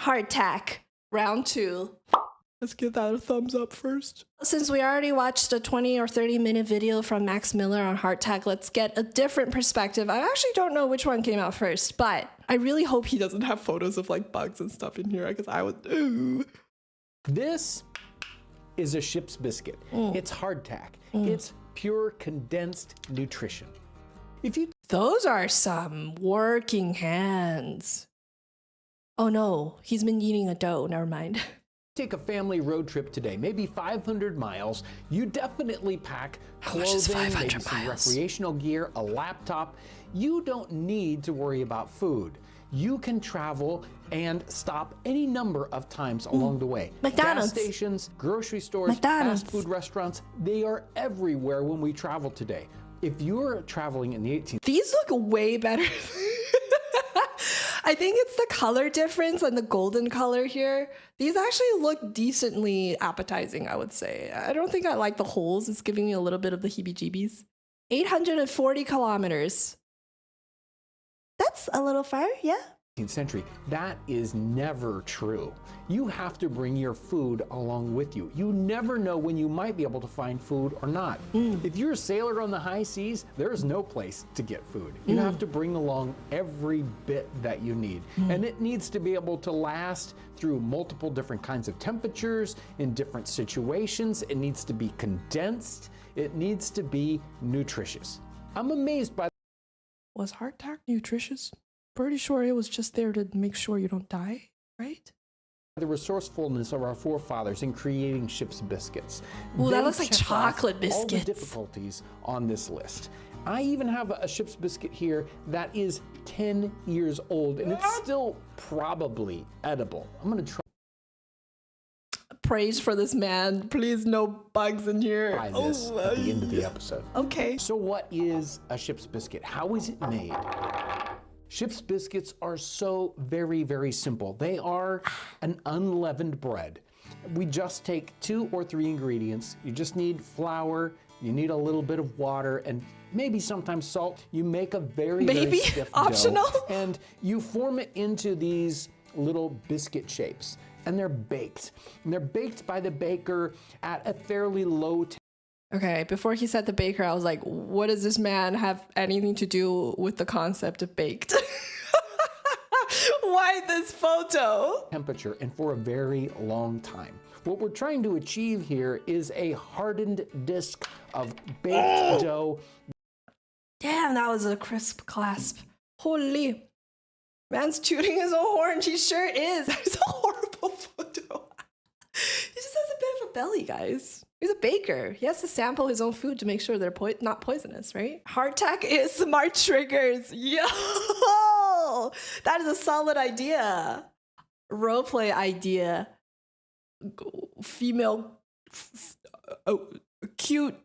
Hardtack, round 2. Let's give that a thumbs up first. Since we already watched a 20 or 30-minute video from Max Miller on Hardtack, let's get a different perspective. I actually don't know which one came out first, but I really hope he doesn't have photos of like bugs and stuff in here, because I would. Ooh. This is a ship's biscuit. It's hardtack. It's pure condensed nutrition. Those are some working hands. Oh no, he's been eating a dough. Never mind. Take a family road trip today, maybe 500 miles, you definitely pack clothing, maybe some recreational gear, a laptop. You don't need to worry about food. You can travel and stop any number of times along the way. McDonald's. Gas stations, grocery stores, fast food restaurants, they are everywhere when we travel today. If you're traveling in the 18th... These look way better. I think it's the color difference and the golden color here. These actually look decently appetizing, I would say. I don't think I like the holes. It's giving me a little bit of the heebie-jeebies. 840 kilometers. That's a little far, yeah. 18th century. That is never true. You have to bring your food along with you. You never know when you might be able to find food or not. If you're a sailor on the high seas, there is no place to get food. You have to bring along every bit that you need. And it needs to be able to last through multiple different kinds of temperatures, in different situations. It needs to be condensed. It needs to be nutritious. I'm amazed by... Was Hardtack nutritious? Pretty sure it was just there to make sure you don't die, right? The resourcefulness of our forefathers in creating ship's biscuits. Ooh, that looks like chocolate biscuits. All the difficulties on this list. I even have a ship's biscuit here that is 10 years old, and it's still probably edible. I'm gonna try. Praise for this man. Please, no bugs in here. Try this at the end of the episode. Okay. So what is a ship's biscuit? How is it made? Ship's biscuits are so very, very simple. They are an unleavened bread. We just take 2 or 3 ingredients. You just need flour, you need a little bit of water, and maybe sometimes salt. You make a very stiff optional dough, and you form it into these little biscuit shapes, and they're baked. And they're baked by the baker at a fairly low temperature. Okay, before he said the baker, I was like, what does this man have anything to do with the concept of baked? Why this photo? Temperature, and for a very long time. What we're trying to achieve here is a hardened disc of baked dough. Damn, that was a crisp clasp. Holy. Man's tooting his own horn. He sure is. That's a horrible photo. He just has a bit of a belly, guys. He's a baker. He has to sample his own food to make sure they're not poisonous, right? Hardtack is smart triggers. Yo! That is a solid idea. Roleplay idea. Female... cute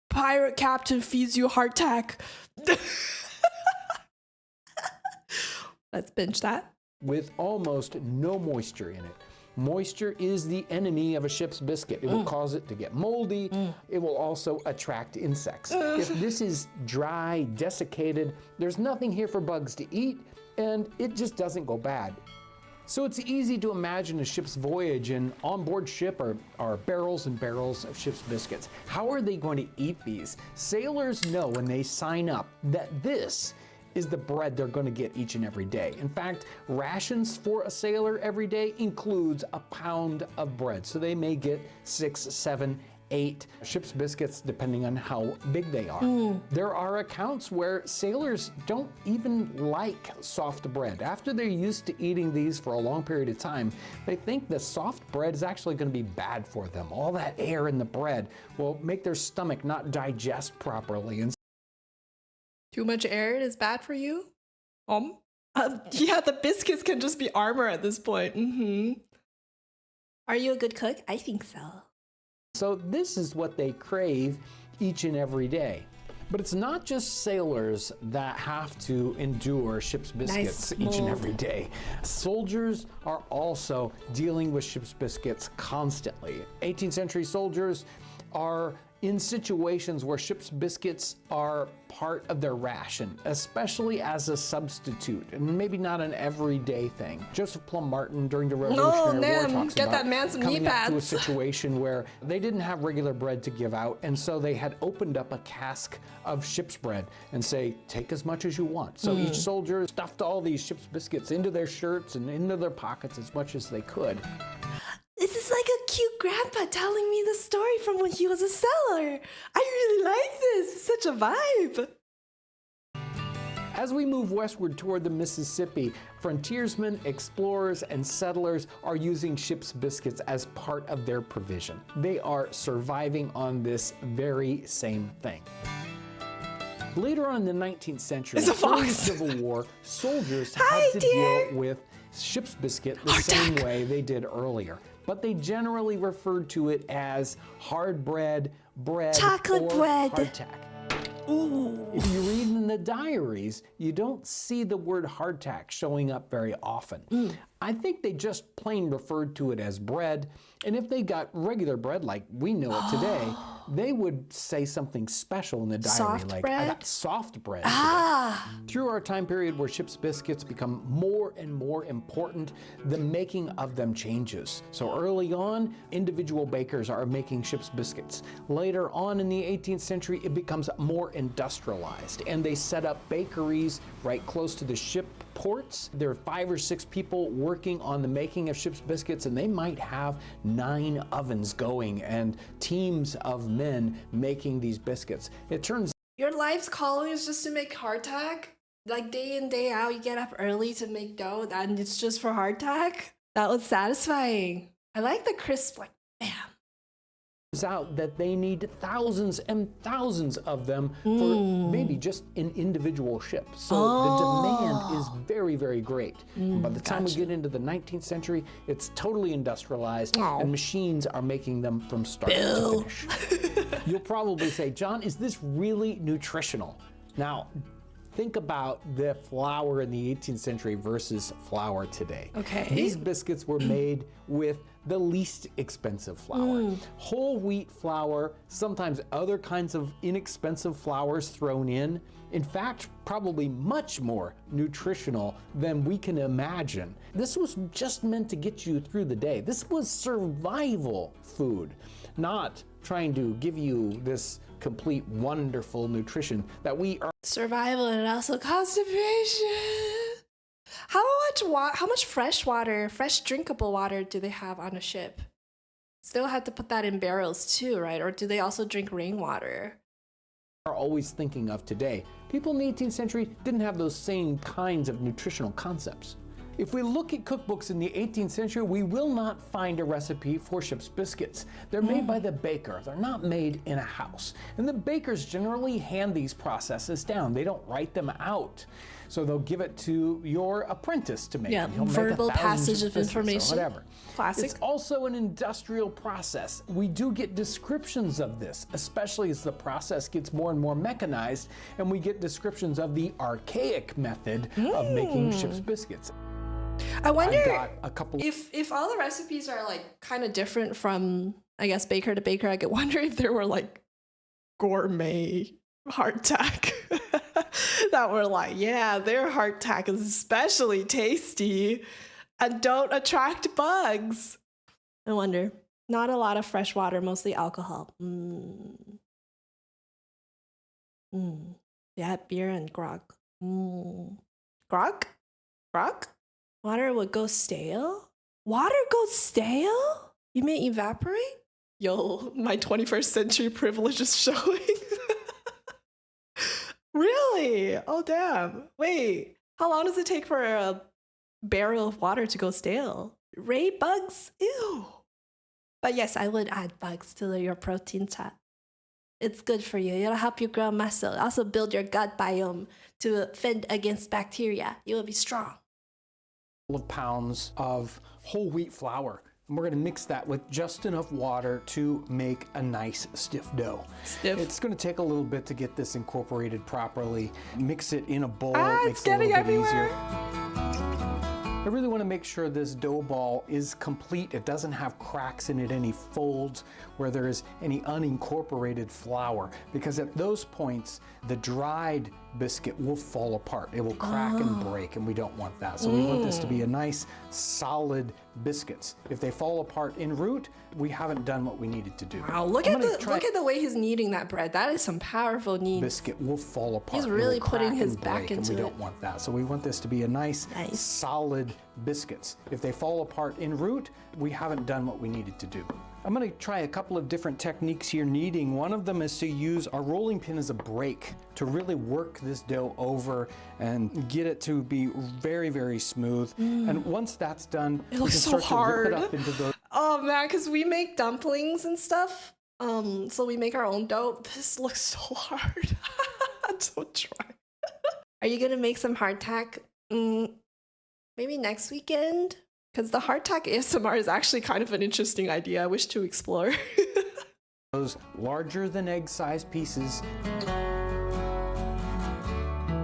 pirate captain feeds you hardtack. Let's binge that. With almost no moisture in it. Moisture is the enemy of a ship's biscuit. It will cause it to get moldy. It will also attract insects. If this is dry, desiccated, there's nothing here for bugs to eat, and it just doesn't go bad. So it's easy to imagine a ship's voyage, and on board ship are barrels and barrels of ship's biscuits. How are they going to eat these? Sailors know when they sign up that this is the bread they're going to get each and every day. In fact, rations for a sailor every day includes a pound of bread. So they may get 6, 7, 8 ship's biscuits depending on how big they are. There are accounts where sailors don't even like soft bread. After they're used to eating these for a long period of time, they think the soft bread is actually going to be bad for them. All that air in the bread will make their stomach not digest properly. And too much air is bad for you? Yeah, the biscuits can just be armor at this point. Are you a good cook? I think so. So this is what they crave each and every day. But it's not just sailors that have to endure ship's biscuits each and every day. Soldiers are also dealing with ship's biscuits constantly. 18th century soldiers are in situations where ship's biscuits are part of their ration, especially as a substitute, and maybe not an everyday thing. Joseph Plum Martin during the Revolutionary War talks get about that man some knee coming up to a pads. situation where they didn't have regular bread to give out, and so they had opened up a cask of ship's bread and say, take as much as you want. So each soldier stuffed all these ship's biscuits into their shirts and into their pockets as much as they could. This is like a cute grandpa telling me the story from when he was a sailor. I really like this. It's such a vibe. As we move westward toward the Mississippi, frontiersmen, explorers, and settlers are using ship's biscuits as part of their provision. They are surviving on this very same thing. Later on in the 19th century, It's a during the fox. Civil War, soldiers Hi, had to dear. deal with ship's biscuit the Hardtack. same way they did earlier. But they generally referred to it as hard bread, Chocolate or bread. hardtack. Ooh. If you read in the diaries, you don't see the word hardtack showing up very often. I think they just plain referred to it as bread, and if they got regular bread like we know it today, they would say something special in the diary, Soft like, bread? I got soft bread today. Ah. Through our time period where ship's biscuits become more and more important, the making of them changes. So early on, individual bakers are making ship's biscuits. Later on in the 18th century, it becomes more industrialized, and they set up bakeries right close to the ship ports. There are 5 or 6 people working on the making of ship's biscuits, and they might have 9 ovens going and teams of men making these biscuits. It turns Your life's calling is just to make hardtack? Like day in, day out, you get up early to make dough, and it's just for hardtack? That was satisfying. I like the crisp, like, bam. out that they need thousands and thousands of them for maybe just an individual ship. So the demand is very, very great. By the time we get into the 19th century, it's totally industrialized and machines are making them from start to finish. You'll probably say, John, is this really nutritional? Now, think about the flour in the 18th century versus flour today. Okay. These biscuits were made with the least expensive flour. Whole wheat flour, sometimes other kinds of inexpensive flours thrown in. In fact, probably much more nutritional than we can imagine. This was just meant to get you through the day. This was survival food, not trying to give you this complete wonderful nutrition that we are. Survival and also constipation. How much fresh drinkable water do they have on a ship? Still have to put that in barrels too, right? Or do they also drink rainwater? Are always thinking of today. People in the 18th century didn't have those same kinds of nutritional concepts. If we look at cookbooks in the 18th century, we will not find a recipe for ship's biscuits. They're made by the baker. They're not made in a house. And the bakers generally hand these processes down. They don't write them out. So they'll give it to your apprentice to make. Yeah, And he'll make verbal 1,000 passage ship's of biscuits or information. whatever. Classic. It's also an industrial process. We do get descriptions of this, especially as the process gets more and more mechanized, and we get descriptions of the archaic method of making ship's biscuits. I wonder I've got a couple. if all the recipes are like kind of different from, I guess, baker to baker. I could wonder if there were like gourmet hardtack that were like, yeah, their hardtack is especially tasty and don't attract bugs. I wonder. Not a lot of fresh water, mostly alcohol. Yeah, beer and grog. Grog? Grog? Water would go stale? Water goes stale? You may evaporate? Yo, my 21st century privilege is showing. Really? Oh, damn. Wait, how long does it take for a barrel of water to go stale? Ray bugs? Ew. But yes, I would add bugs to your protein chat. It's good for you. It'll help you grow muscle. Also build your gut biome to fend against bacteria. You will be strong. Of pounds of whole wheat flour. And we're going to mix that with just enough water to make a nice stiff dough. Stiff. It's going to take a little bit to get this incorporated properly. Mix it in a bowl. Ah, makes it's it a little getting bit everywhere. easier. I really want to make sure this dough ball is complete. It doesn't have cracks in it, any folds where there is any unincorporated flour, because at those points, the dried biscuit will fall apart. It will crack and break, and we don't want that. So we want this to be a nice, solid biscuits. If they fall apart en route, we haven't done what we needed to do. Wow, look at the way he's kneading that bread. That is some powerful knead. Biscuit will fall apart. He's really putting his back into it. We don't want that. So we want this to be a nice, solid biscuits. If they fall apart en route, we haven't done what we needed to do. I'm going to try a couple of different techniques here kneading. One of them is to use our rolling pin as a brake to really work this dough over and get it to be very, very smooth. And once that's done, it looks so hard. To rip it up into those. Oh man, because we make dumplings and stuff. So we make our own dough. This looks so hard. Don't try. Are you gonna make some hardtack? Maybe next weekend? Because the hardtack ASMR is actually kind of an interesting idea I wish to explore. Those larger than egg size pieces.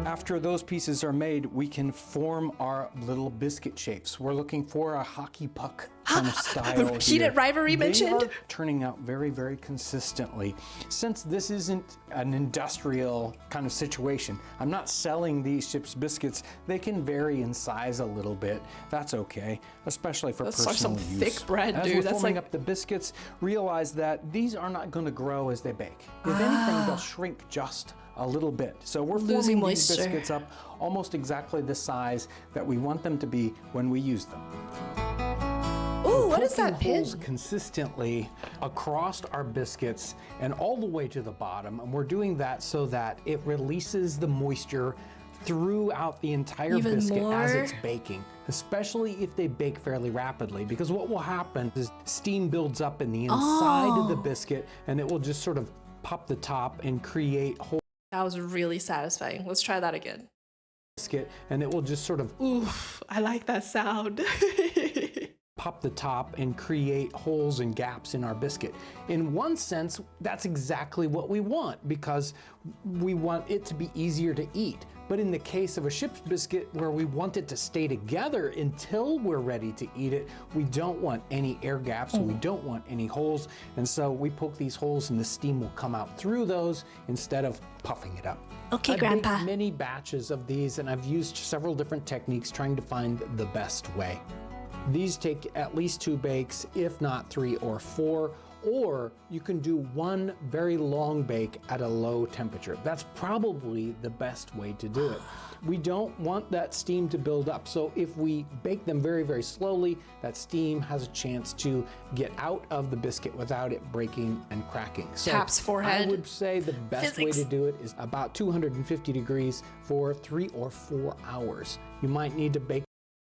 After those pieces are made, we can form our little biscuit shapes. We're looking for a hockey puck kind of style. Heated rivalry mentioned. They are turning out very, very consistently. Since this isn't an industrial kind of situation, I'm not selling these chips biscuits. They can vary in size a little bit. That's okay, especially for personal some use. Thick bread, As dude. we're That's forming like up the biscuits, realize that these are not going to grow as they bake. If anything, they'll shrink just a little bit. So we're losing forming these moisture. biscuits up almost exactly the size that we want them to be when we use them. Ooh, what is that pin? Holes consistently across our biscuits and all the way to the bottom, and we're doing that so that it releases the moisture throughout the entire biscuit as it's baking, especially if they bake fairly rapidly, because what will happen is steam builds up in the inside of the biscuit and it will just sort of pop the top and create holes. That was really satisfying. Let's try that again. Biscuit, and it will just sort of oof, I like that sound. pop the top and create holes and gaps in our biscuit. In one sense, that's exactly what we want, because we want it to be easier to eat. But in the case of a ship's biscuit, where we want it to stay together until we're ready to eat it, we don't want any air gaps, we don't want any holes, and so we poke these holes and the steam will come out through those instead of puffing it up. Okay, I've Grandpa. baked many batches of these, and I've used several different techniques trying to find the best way. These take at least 2 bakes, if not 3 or 4, or you can do one very long bake at a low temperature. That's probably the best way to do it. We don't want that steam to build up, so if we bake them very, very slowly, that steam has a chance to get out of the biscuit without it breaking and cracking. So Taps forehead. I would say the best way to do it is about 250 degrees for 3 or 4 hours. You might need to bake.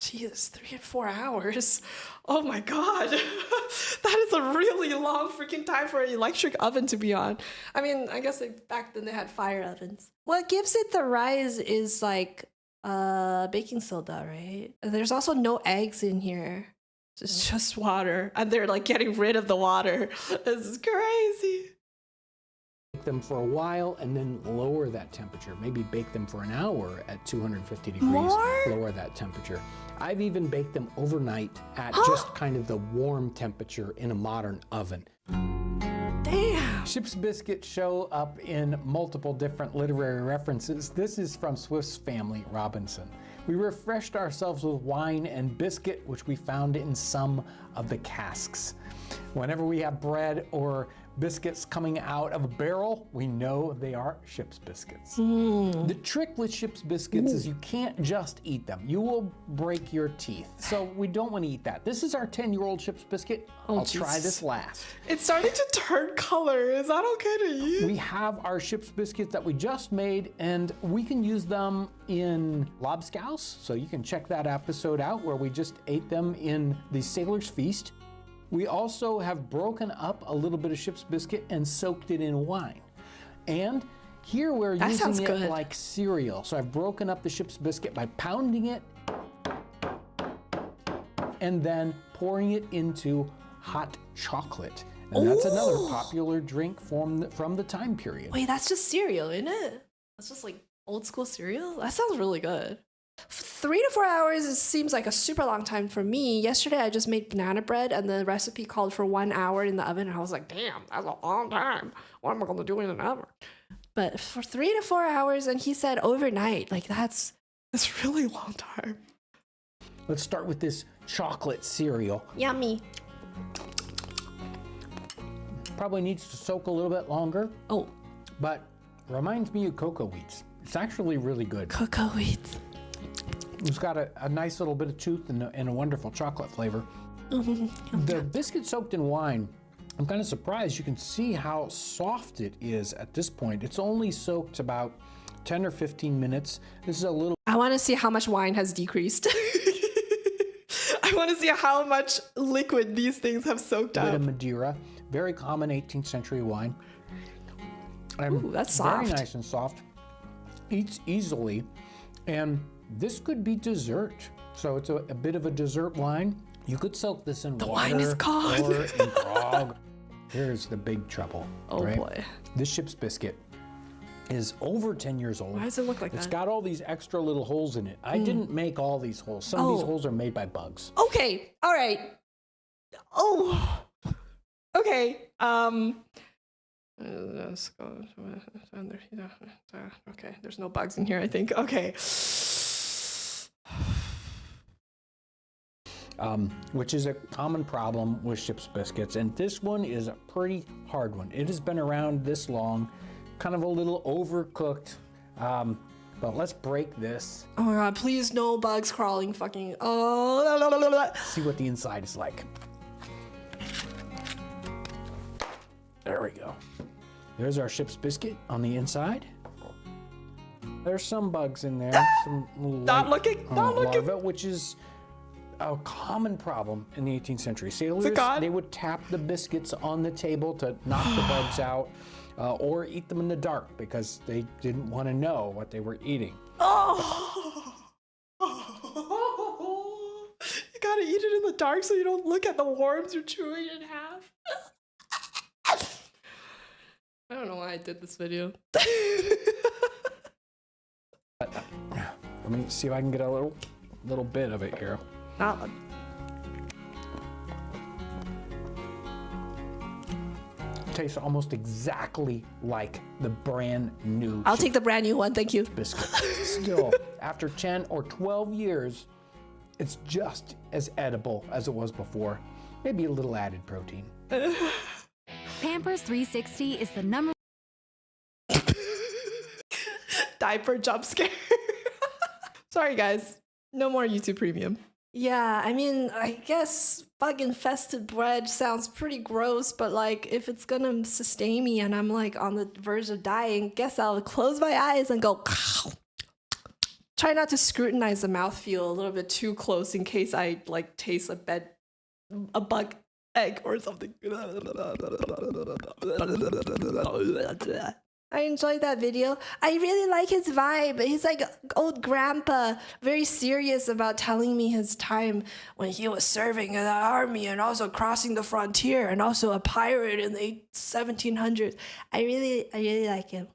Jesus, 3 and 4 hours. Oh my God. That is a really long freaking time for an electric oven to be on. I mean, I guess back then they had fire ovens. What gives it the rise is like baking soda, right? There's also no eggs in here. It's just water. And they're like getting rid of the water. This is crazy. Bake them for a while and then lower that temperature. Maybe bake them for an hour at 250 degrees. Lower that temperature. I've even baked them overnight at just kind of the warm temperature in a modern oven. Damn. Ship's biscuits show up in multiple different literary references. This is from Swift's Family Robinson. We refreshed ourselves with wine and biscuit, which we found in some of the casks. Whenever we have bread or biscuits coming out of a barrel, we know they are ship's biscuits. The trick with ship's biscuits is you can't just eat them. You will break your teeth. So we don't want to eat that. This is our 10-year-old ship's biscuit. I'll try this last. It's starting to turn color. Is that okay to eat? We have our ship's biscuits that we just made, and we can use them in lobscouse. So you can check that episode out where we just ate them in the Sailor's Feast. We also have broken up a little bit of ship's biscuit and soaked it in wine. And here we're using it like cereal. So I've broken up the ship's biscuit by pounding it and then pouring it into hot chocolate. And that's another popular drink from the time period. Wait, that's just cereal, isn't it? That's just like old school cereal? That sounds really good. 3 to 4 hours seems like a super long time for me. Yesterday, I just made banana bread, and the recipe called for 1 hour in the oven, and I was like, damn, that's a long time. What am I going to do in an hour? But for 3 to 4 hours, and he said overnight, like that's really long time. Let's start with this chocolate cereal. Yummy. Probably needs to soak a little bit longer, Oh, but reminds me of cocoa wheats. It's actually really good. cocoa wheats. It's got a nice little bit of tooth and a wonderful chocolate flavor. The biscuit soaked in wine, I'm kind of surprised. You can see how soft it is at this point. It's only soaked about 10 or 15 minutes. This is a little... I want to see how much wine has decreased. I want to see how much liquid these things have soaked bit up. of Madeira. Very common 18th century wine. Ooh, that's soft. Very nice and soft. Eats easily. And this could be dessert. So it's a bit of a dessert wine. You could soak this in water. The wine is gone. Or in grog. Here's the big trouble. Oh right? boy. This ship's biscuit is over 10 years old. Why does it look like It's that? got all these extra little holes in it. I didn't make all these holes. Some of these holes are made by bugs. Okay. All right. Oh. Okay. Let's go. Okay. There's no bugs in here, I think. Okay. Which is a common problem with ship's biscuits. And this one is a pretty hard one. It has been around this long, kind of a little overcooked. But let's break this. Oh my god, please no bugs crawling fucking. Oh. See what the inside is like. There we go. There's our ship's biscuit on the inside. There's some bugs in there. Some Not looking. Not looking. larvae, which is a common problem in the 18th century. Sailors, gone? they would tap the biscuits on the table to knock the bugs out, or eat them in the dark because they didn't want to know what they were eating. Oh. You gotta eat it in the dark so you don't look at the worms you're chewing in half. I don't know why I did this video. Let me see if I can get a little bit of it here. Not Tastes almost exactly like the brand new I'll take the brand new one, thank you. biscuit. Still, after 10 or 12 years, it's just as edible as it was before. Maybe a little added protein. Pampers 360 is the number. Diaper jump scare. Sorry guys, no more YouTube Premium. Yeah, I mean, I guess bug-infested bread sounds pretty gross, but like if it's gonna sustain me and I'm like on the verge of dying, guess I'll close my eyes and go. Try not to scrutinize the mouthfeel a little bit too close in case I like taste a bug egg or something. I enjoyed that video. I really like his vibe. He's like old grandpa, very serious about telling me his time when he was serving in the army and also crossing the frontier and also a pirate in the 1700s. I really like him.